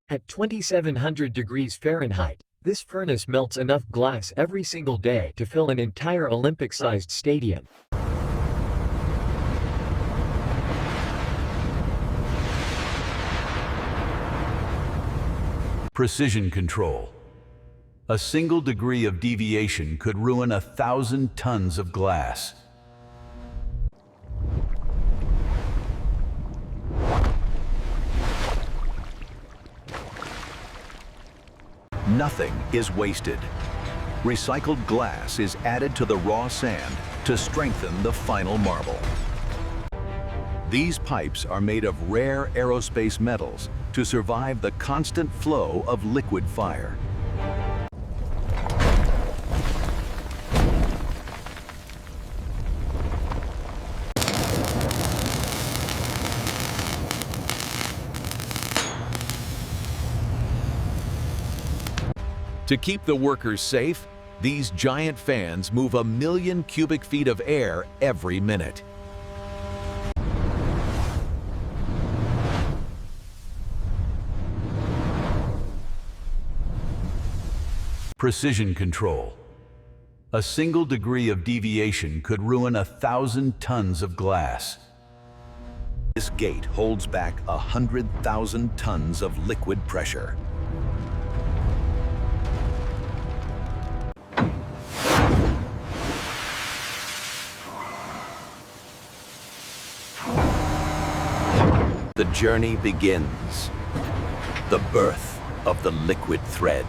At 2700 degrees Fahrenheit, this furnace melts enough glass every single day to fill an entire Olympic-sized stadium. Precision control. A single degree of deviation could ruin 1,000 tons of glass. Nothing is wasted. Recycled glass is added to the raw sand to strengthen the final marble. These pipes are made of rare aerospace metals to survive the constant flow of liquid fire. To keep the workers safe, these giant fans move 1 million cubic feet of air every minute. Precision control. A single degree of deviation could ruin 1,000 tons of glass. This gate holds back 100,000 tons of liquid pressure. The journey begins. The birth of the liquid thread.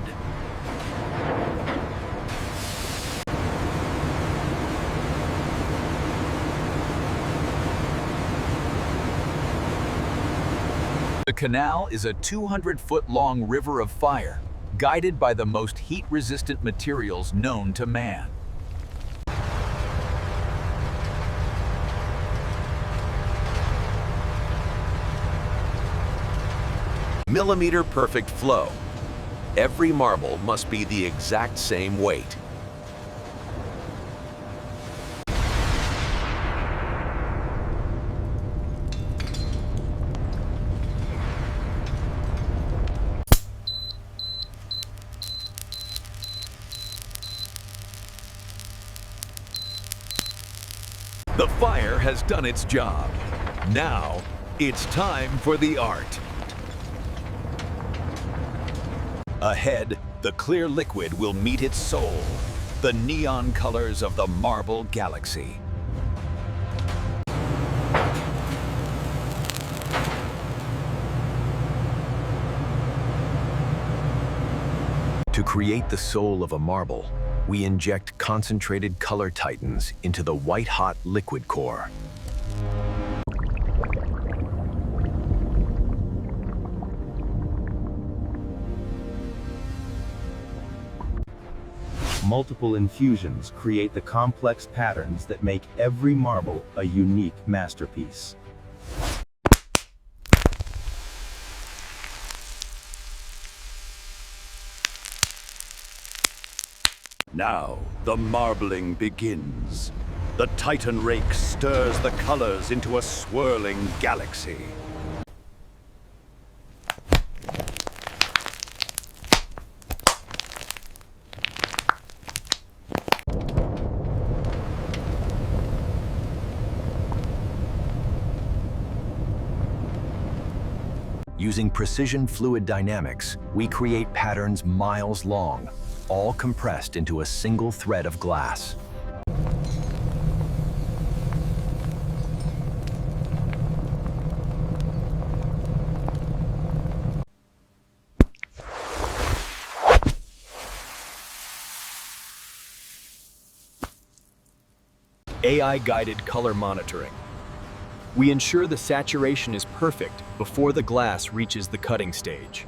The canal is a 200-foot-long river of fire, guided by the most heat-resistant materials known to man. Millimeter-perfect flow. Every marble must be the exact same weight. The fire has done its job. Now, it's time for the art. Ahead, the clear liquid will meet its soul, the neon colors of the marble galaxy. To create the soul of a marble, we inject concentrated color titans into the white-hot liquid core. Multiple infusions create the complex patterns that make every marble a unique masterpiece. Now, the marbling begins. The Titan rake stirs the colors into a swirling galaxy. Using precision fluid dynamics, we create patterns miles long, all compressed into a single thread of glass. AI-guided color monitoring. We ensure the saturation is perfect before the glass reaches the cutting stage.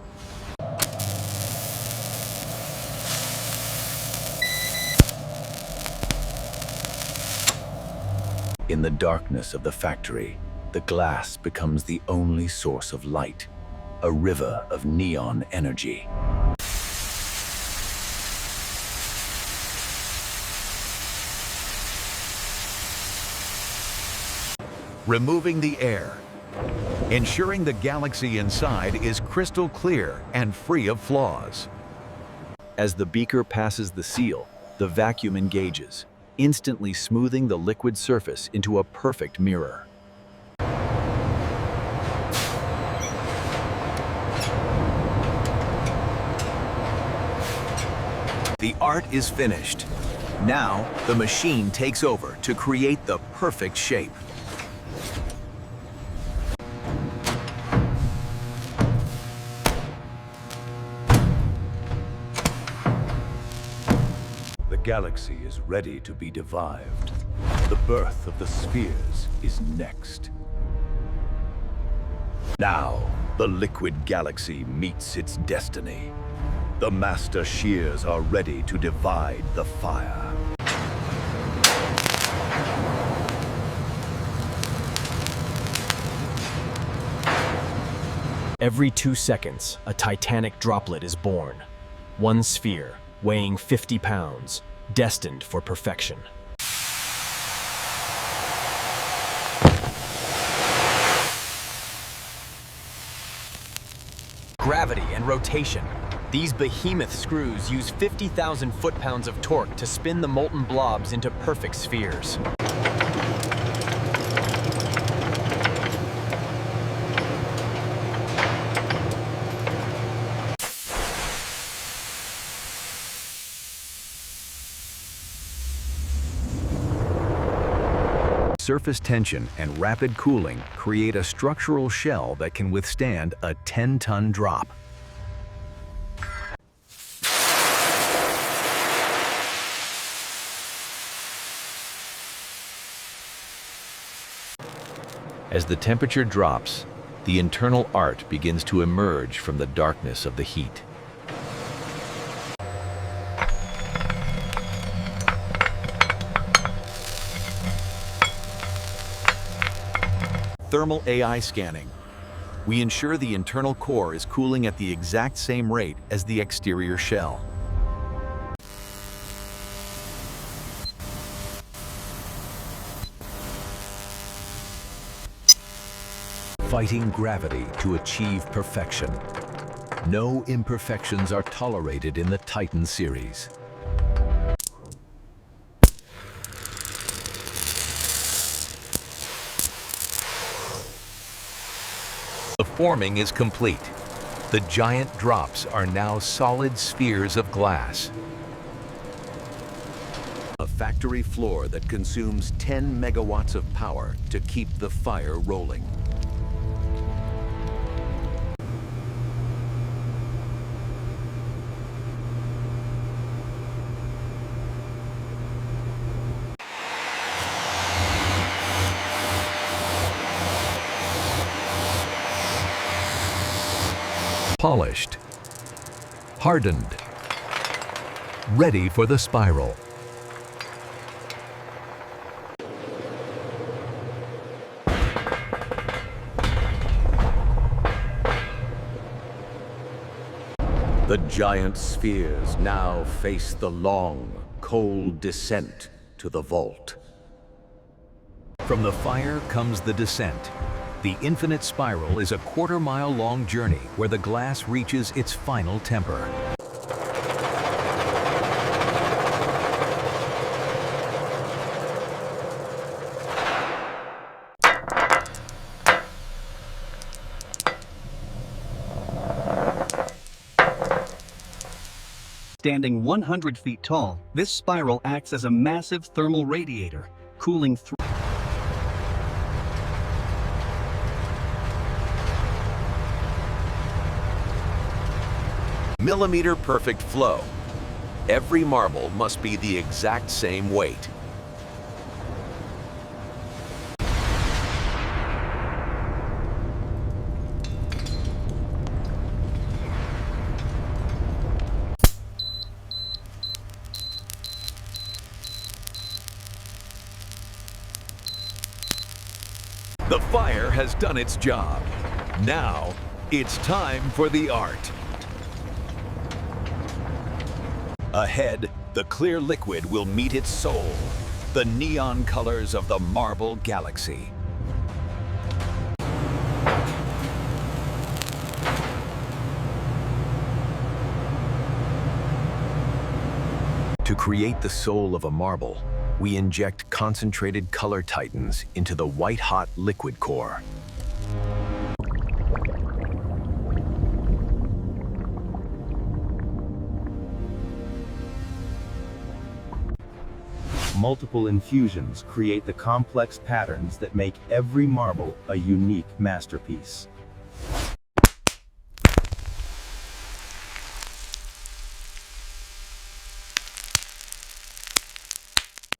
In the darkness of the factory, the glass becomes the only source of light, a river of neon energy. Removing the air, ensuring the galaxy inside is crystal clear and free of flaws. As the beaker passes the seal, the vacuum engages, instantly smoothing the liquid surface into a perfect mirror. The art is finished. Now, the machine takes over to create the perfect shape. The galaxy is ready to be devived. The birth of the spheres is next. Now, the liquid galaxy meets its destiny. The master shears are ready to divide the fire. Every 2 seconds, a titanic droplet is born. One sphere, weighing 50 pounds, destined for perfection. Gravity and rotation. These behemoth screws use 50,000 foot-pounds of torque to spin the molten blobs into perfect spheres. Surface tension and rapid cooling create a structural shell that can withstand a 10-ton drop. As the temperature drops, the internal art begins to emerge from the darkness of the heat. Thermal AI scanning. We ensure the internal core is cooling at the exact same rate as the exterior shell. Fighting gravity to achieve perfection. No imperfections are tolerated in the Titan series. The forming is complete. The giant drops are now solid spheres of glass. A factory floor that consumes 10 megawatts of power to keep the fire rolling. Polished, hardened, ready for the spiral. The giant spheres now face the long, cold descent to the vault. From the fire comes the descent. The infinite spiral is a quarter-mile-long journey where the glass reaches its final temper. Standing 100 feet tall, this spiral acts as a massive thermal radiator, cooling through. Millimeter perfect flow. Every marble must be the exact same weight. The fire has done its job. Now, it's time for the art. Ahead, the clear liquid will meet its soul, the neon colors of the marble galaxy. create the soul of a marble, we inject concentrated color titans into the white-hot liquid core. Multiple infusions create the complex patterns that make every marble a unique masterpiece.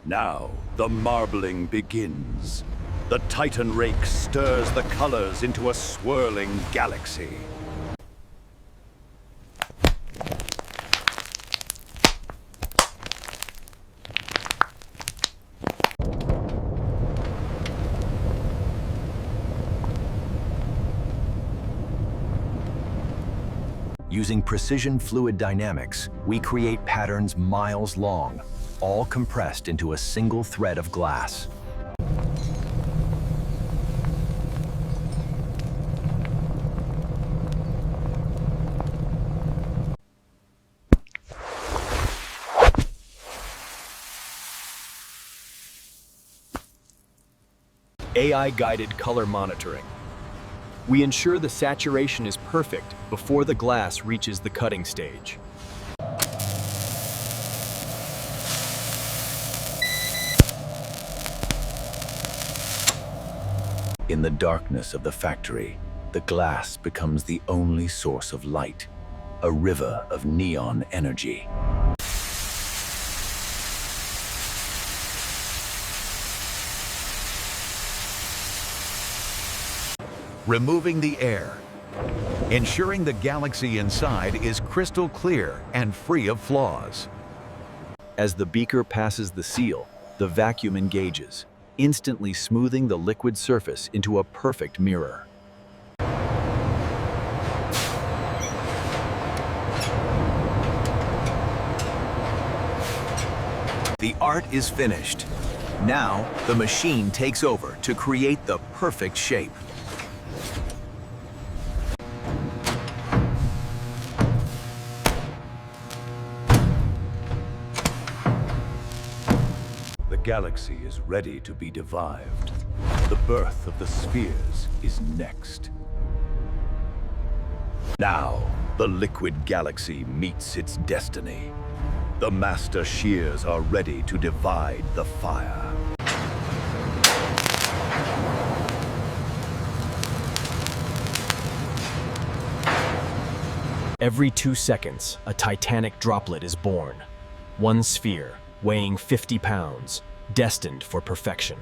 Now, the marbling begins. The Titan rake stirs the colors into a swirling galaxy. Using precision fluid dynamics, we create patterns miles long, all compressed into a single thread of glass. AI-guided color monitoring. We ensure the saturation is perfect before the glass reaches the cutting stage. In the darkness of the factory, the glass becomes the only source of light, a river of neon energy. Removing the air, ensuring the galaxy inside is crystal clear and free of flaws. As the beaker passes the seal, the vacuum engages, instantly smoothing the liquid surface into a perfect mirror. The art is finished. Now, the machine takes over to create the perfect shape. The galaxy is ready to be devived. The birth of the spheres is next. Now, the liquid galaxy meets its destiny. The master shears are ready to divide the fire. Every 2 seconds, a titanic droplet is born. One sphere, weighing 50 pounds, destined for perfection.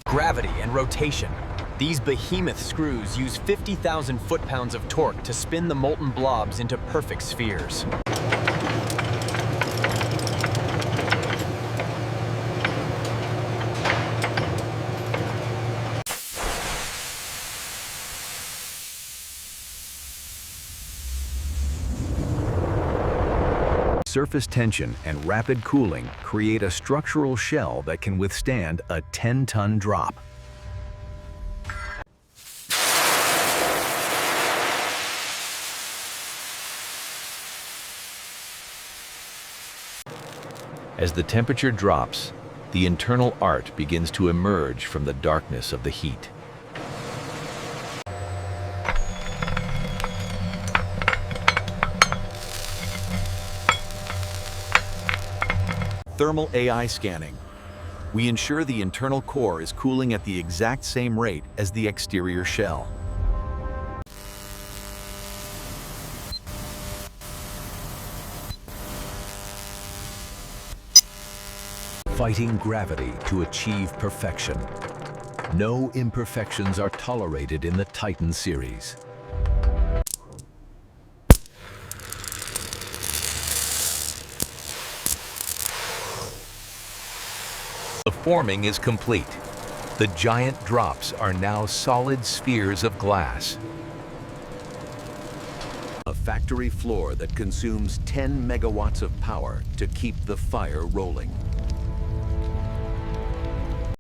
Gravity and rotation. These behemoth screws use 50,000 foot-pounds of torque to spin the molten blobs into perfect spheres. Surface tension and rapid cooling create a structural shell that can withstand a 10-ton drop. As the temperature drops, the internal art begins to emerge from the darkness of the heat. Thermal AI scanning. We ensure the internal core is cooling at the exact same rate as the exterior shell. Fighting gravity to achieve perfection. No imperfections are tolerated in the Titan series. The forming is complete. The giant drops are now solid spheres of glass. A factory floor that consumes 10 megawatts of power to keep the fire rolling.